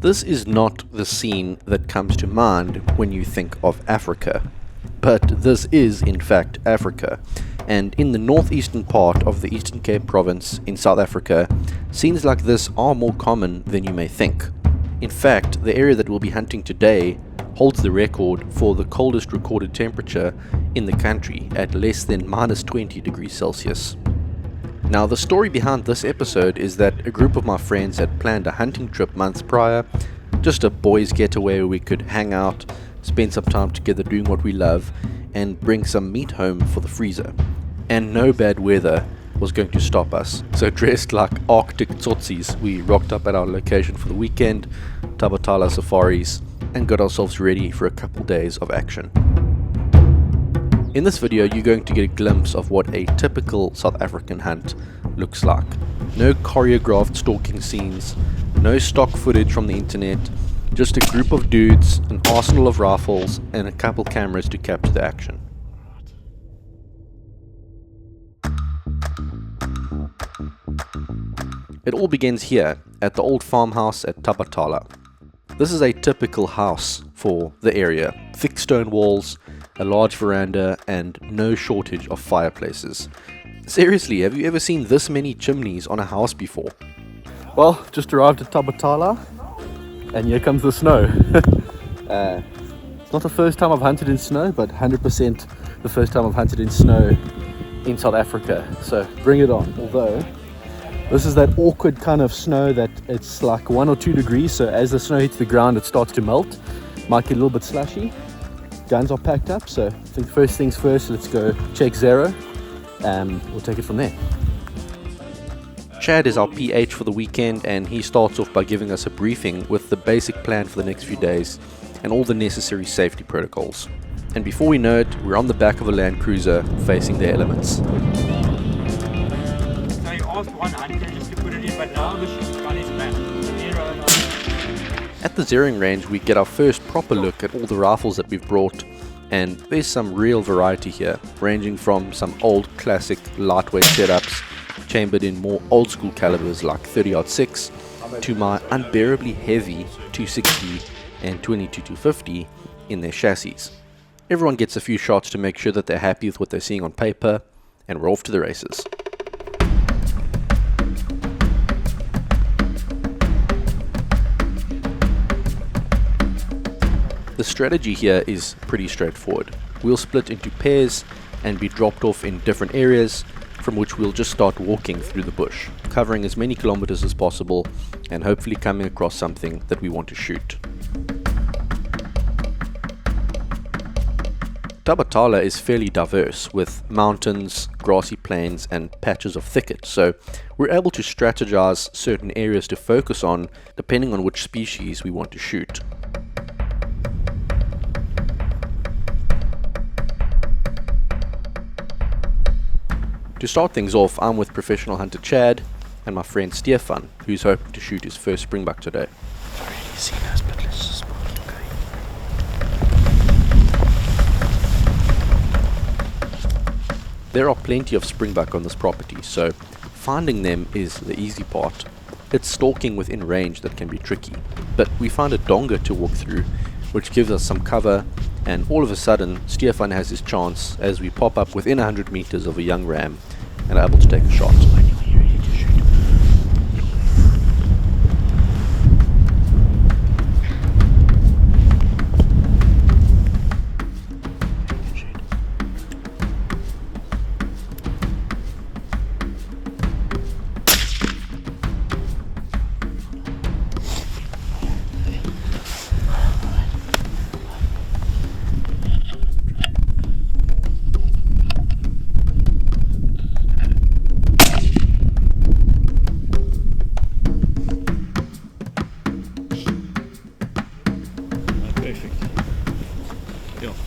This is not the scene that comes to mind when you think of Africa, but this is in fact Africa, and in the northeastern part of the Eastern Cape province in South Africa, scenes like this are more common than you may think. In fact, the area that we'll be hunting today holds the record for the coldest recorded temperature in the country at less than minus 20 degrees Celsius. Now, the story behind this episode is that a group of my friends had planned a hunting trip months prior, just a boys' getaway where we could hang out, spend some time together doing what we love, and bring some meat home for the freezer. And no bad weather was going to stop us. So dressed like Arctic tsotsis, we rocked up at our location for the weekend, Tabatala safaris, and got ourselves ready for a couple days of action. In this video, you're going to get a glimpse of what a typical South African hunt looks like. No choreographed stalking scenes, no stock footage from the internet, just a group of dudes, an arsenal of rifles, and a couple cameras to capture the action. It all begins here, at the old farmhouse at Tabatala. This is a typical house for the area. Thick stone walls, a large veranda, and no shortage of fireplaces. Seriously, have you ever seen this many chimneys on a house before? Well, just arrived at Tabatala, and here comes the snow. It's not the first time I've hunted in snow, but 100% the first time I've hunted in snow in South Africa. So bring it on. Although this is that awkward kind of snow that it's like 1 or 2 degrees, so as the snow hits the ground it starts to melt. Might get a little bit slushy. Guns are packed up, so I think first things first, let's go check Zero. We'll take it from there. Chad is our PH for the weekend, and he starts off by giving us a briefing with the basic plan for the next few days and all the necessary safety protocols. And before we know it, we're on the back of a Land Cruiser facing the elements. So you asked 100 just to put it in, but now the ship's got its back. At the zeroing range, we get our first proper look at all the rifles that we've brought, and there's some real variety here, ranging from some old classic lightweight setups chambered in more old school calibers like 30-06 to my unbearably heavy 260 and 22-250 in their chassis. Everyone gets a few shots to make sure that they're happy with what they're seeing on paper, and we're off to the races. The strategy here is pretty straightforward. We'll split into pairs and be dropped off in different areas from which we'll just start walking through the bush, covering as many kilometers as possible and hopefully coming across something that we want to shoot. Tabatala is fairly diverse with mountains, grassy plains and patches of thicket, so we're able to strategize certain areas to focus on depending on which species we want to shoot. To start things off, I'm with professional hunter Chad and my friend Stefan, who's hoping to shoot his first springbuck today. I've already seen us, but let's just spot it, okay? There are plenty of springbuck on this property, so finding them is the easy part. It's stalking within range that can be tricky, but we find a donga to walk through, which gives us some cover, and all of a sudden Stefan has his chance as we pop up within 100 meters of a young ram and are able to take a shot.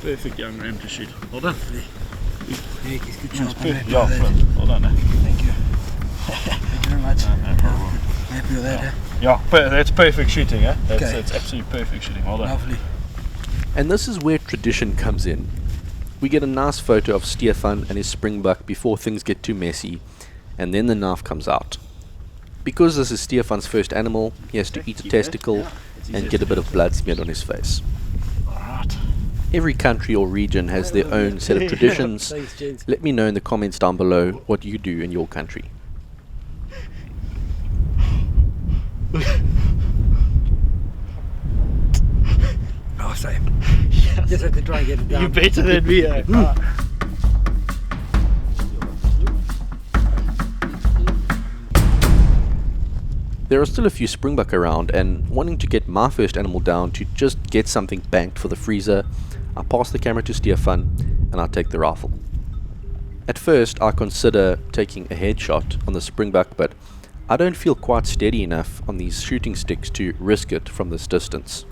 Perfect young ram to shoot. Well done. Hey, it's good shot. Yeah, well done. Thank you. Thank you very much. No problem. Happy with that, eh? Yeah, that's perfect shooting, eh? That's Okay. absolutely perfect shooting. Well done. Lovely. And this is where tradition comes in. We get a nice photo of Stefan and his springbuck before things get too messy, and then the knife comes out. Because this is Stefan's first animal, he has to eat a testicle, and get a bit of blood smeared on his face. Alright. Every country or region has their own set of traditions. Thanks, gents. Let me know in the comments down below what you do in your country. Oh, same. Just have to try and get it down. You're better than me, eh? There are still a few springbuck around, and wanting to get my first animal down to just get something banked for the freezer, I pass the camera to Stefan and I take the rifle. At first I consider taking a headshot on the springbuck, but I don't feel quite steady enough on these shooting sticks to risk it from this distance.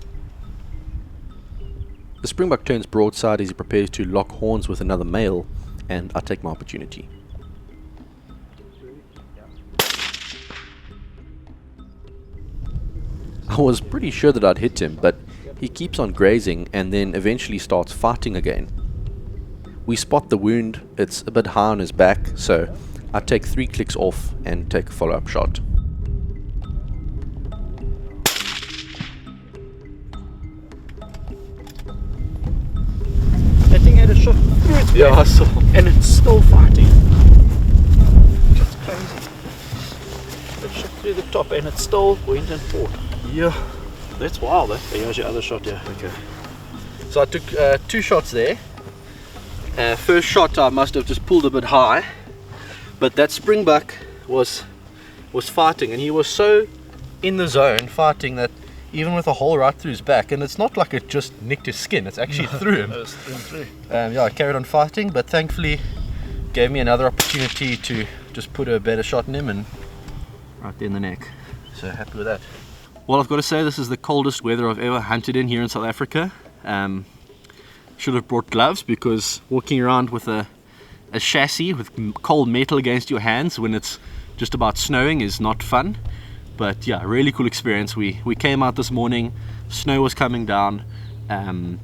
The springbuck turns broadside as he prepares to lock horns with another male, and I take my opportunity. I was pretty sure that I'd hit him, but he keeps on grazing and then eventually starts fighting again. We spot the wound, it's a bit high on his back, so I take 3 clicks off and take a follow-up shot. That thing had a shot through its Yeah, back, I saw. and it's still fighting. That's crazy. It shot through the top and it still went and fought. Yeah. That's wild, eh? Here's your other shot, yeah. Okay. So I took 2 shots there. First shot I must have just pulled a bit high, but that springbuck was fighting, and he was so in the zone fighting that even with a hole right through his back, and it's not like it just nicked his skin, it's actually through him. It was through. Yeah, I carried on fighting, but thankfully gave me another opportunity to just put a better shot in him, and right there in the neck. So happy with that. Well, I've got to say this is the coldest weather I've ever hunted in here in South Africa. Should have brought gloves, because walking around with a chassis with cold metal against your hands when it's just about snowing is not fun. But yeah, really cool experience. We came out this morning, snow was coming down, you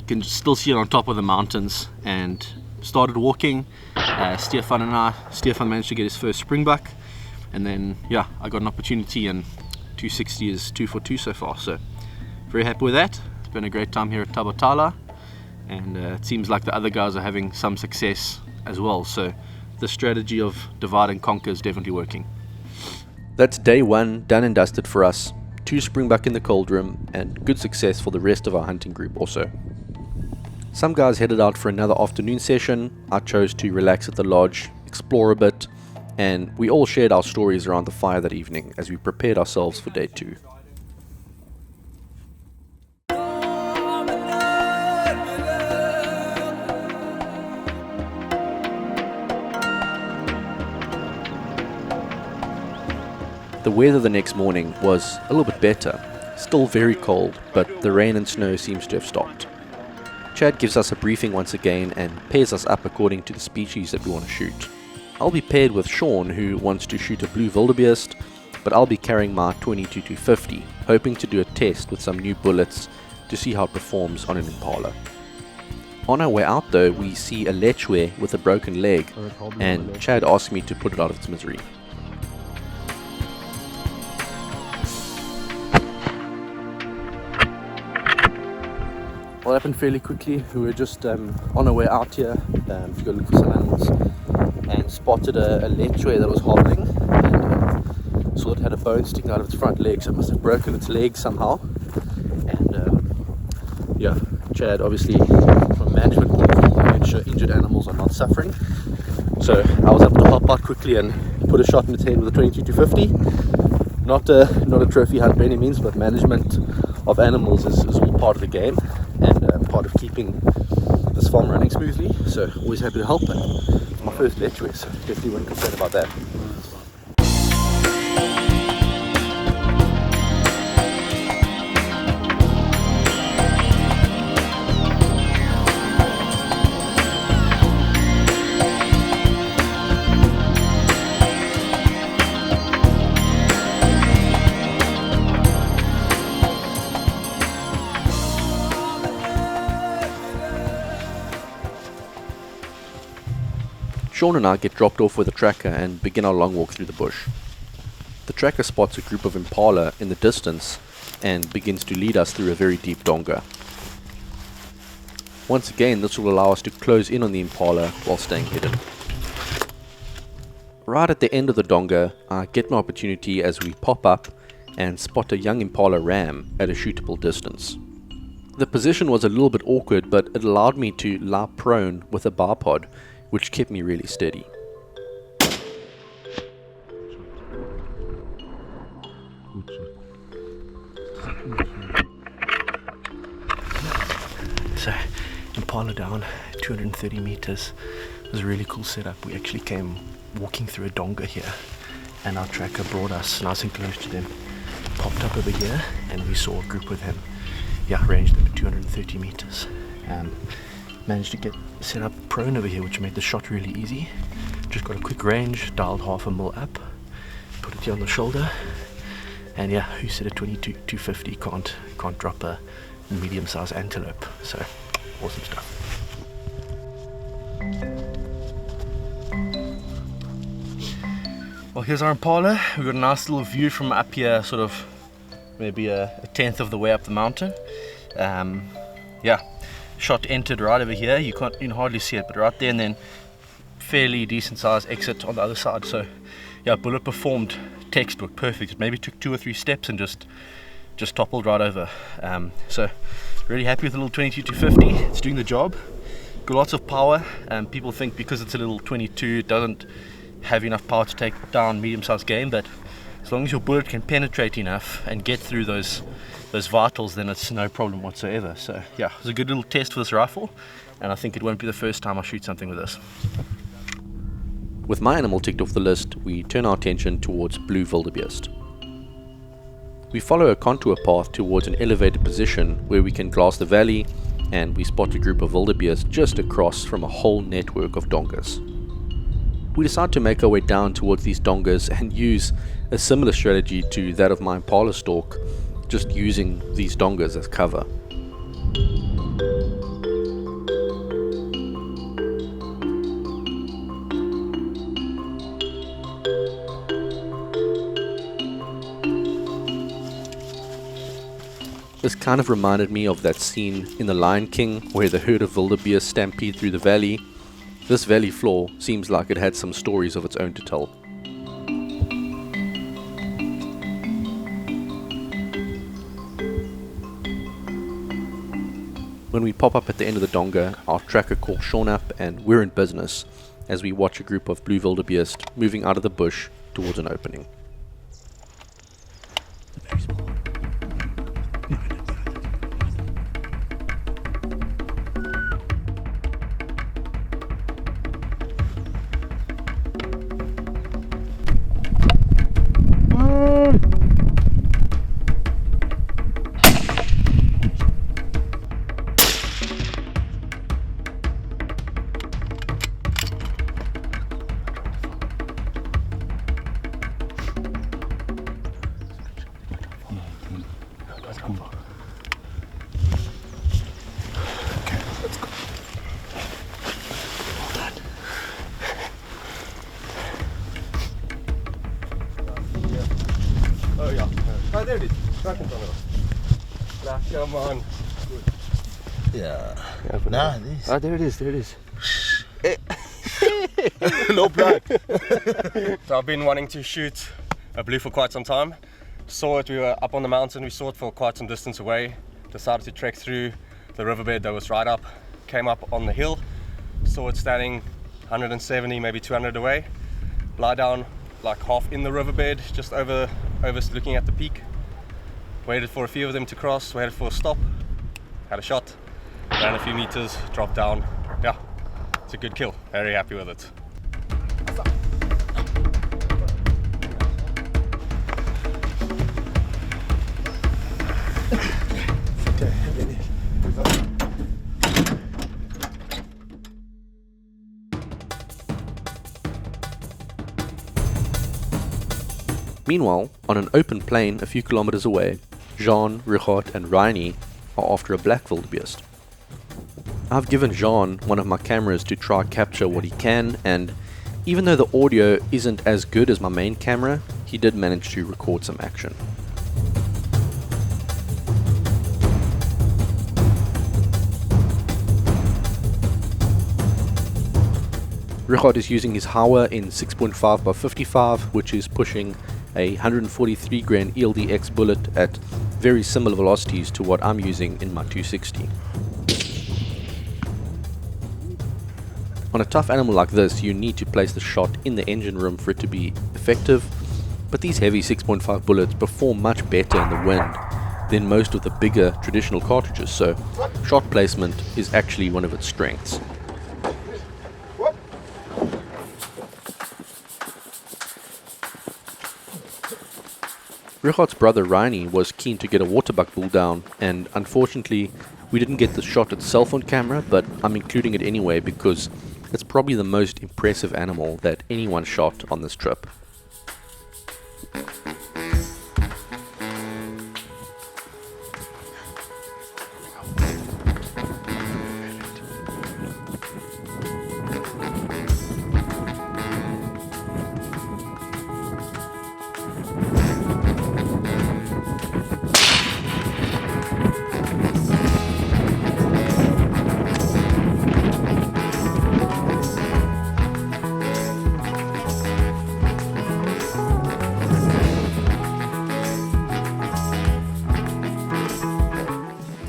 can still see it on top of the mountains, and started walking. Stefan managed to get his first springbuck, and then yeah, I got an opportunity, and 260 is 2 for 2 so far, so very happy with that. It's been a great time here at Tabatala, and it seems like the other guys are having some success as well, so the strategy of divide and conquer is definitely working. That's day 1 done and dusted for us. 2 springbuck in the cold room, and good success for the rest of our hunting group also. Some guys headed out for another afternoon session. I chose to relax at the lodge, explore a bit, and we all shared our stories around the fire that evening as we prepared ourselves for day 2. The weather the next morning was a little bit better. Still very cold, but the rain and snow seems to have stopped. Chad gives us a briefing once again and pairs us up according to the species that we want to shoot. I'll be paired with Sean, who wants to shoot a blue wildebeest, but I'll be carrying my 22-50, hoping to do a test with some new bullets to see how it performs on an Impala. On our way out though, we see a lechwe with a broken leg, and Chad asked me to put it out of its misery. Well, it happened fairly quickly. We were just on our way out here to go look for some animals, and spotted a lechwe that was hobbling, and saw it had a bone sticking out of its front leg, so it must have broken its leg somehow. And yeah, Chad obviously from a management point of view made sure injured animals are not suffering, so I was able to hop out quickly and put a shot in its head with a 22-50. Not a trophy hunt by any means, but management of animals is all part of the game, and part of keeping this farm running smoothly, so always happy to help. And my first lechwe, so definitely wouldn't complain about that. Sean and I get dropped off with a tracker and begin our long walk through the bush. The tracker spots a group of impala in the distance, and begins to lead us through a very deep donga. Once again, this will allow us to close in on the impala while staying hidden. Right at the end of the donga, I get my opportunity as we pop up and spot a young impala ram at a shootable distance. The position was a little bit awkward, but it allowed me to lie prone with a bipod, which kept me really steady. So, impala down 230 meters. It was a really cool setup. We actually came walking through a donga here, and our tracker brought us nice and close to them. Popped up over here, and we saw a group with him. Yeah, ranged at 230 meters. Managed to get set up prone over here, which made the shot really easy. Just got a quick range, dialed 1/2 mil up, put it here on the shoulder, and yeah, who said a 22-250 can't drop a medium-sized antelope? So awesome stuff. Well, here's our impala. We've got a nice little view from up here, sort of maybe a tenth of the way up the mountain. Yeah, shot entered right over here. You can hardly see it, but right there, and then fairly decent sized exit on the other side. So yeah, bullet performed textbook, perfect. It maybe took 2 or 3 steps and just toppled right over. So really happy with the little 22-250. It's doing the job. Got lots of power. People think because it's a little 22 it doesn't have enough power to take down medium-sized game, but as long as your bullet can penetrate enough and get through those vitals, then it's no problem whatsoever. So yeah, it was a good little test for this rifle, and I think it won't be the first time I shoot something with this. With my animal ticked off the list, we turn our attention towards blue wildebeest. We follow a contour path towards an elevated position where we can glass the valley, and we spot a group of wildebeest just across from a whole network of dongas. We decide to make our way down towards these dongas and use a similar strategy to that of my impala stalk, just using these dongas as cover. This kind of reminded me of that scene in The Lion King where the herd of wildebeest stampede through the valley. This valley floor seems like it had some stories of its own to tell. When we pop up at the end of the donga, our tracker calls Sean up and we're in business as we watch a group of blue wildebeest moving out of the bush towards an opening. Oh yeah. Oh, there it is. Right in front of us. Nah, come on. Good. Yeah. Nah, this. Ah, there it is, there it is. No plan. So I've been wanting to shoot a blue for quite some time. Saw it, we were up on the mountain, we saw it for quite some distance away. Decided to trek through the riverbed that was right up. Came up on the hill, saw it standing 170, maybe 200 away. Lie down like half in the riverbed, just over looking at the peak. Waited for a few of them to cross, waited for a stop, had a shot, ran a few meters, dropped down. Yeah, it's a good kill, very happy with it. Meanwhile, on an open plain a few kilometers away, Jean, Richard and Reini are after a black wildebeest. I've given Jean one of my cameras to try capture what he can, and even though the audio isn't as good as my main camera, he did manage to record some action. Richard is using his Hauer in 6.5 by 55, which is pushing a 143 grain ELDX bullet at very similar velocities to what I'm using in my 260. On a tough animal like this, you need to place the shot in the engine room for it to be effective, but these heavy 6.5 bullets perform much better in the wind than most of the bigger traditional cartridges, so shot placement is actually one of its strengths. Richard's brother Reini was keen to get a waterbuck bull down, and unfortunately we didn't get the shot itself on camera, but I'm including it anyway because it's probably the most impressive animal that anyone shot on this trip.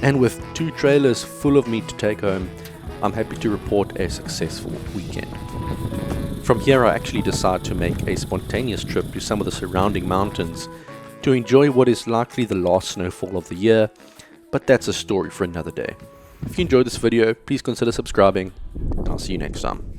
And with 2 trailers full of meat to take home, I'm happy to report a successful weekend. From here I actually decide to make a spontaneous trip to some of the surrounding mountains to enjoy what is likely the last snowfall of the year, but that's a story for another day. If you enjoyed this video, please consider subscribing, and I'll see you next time.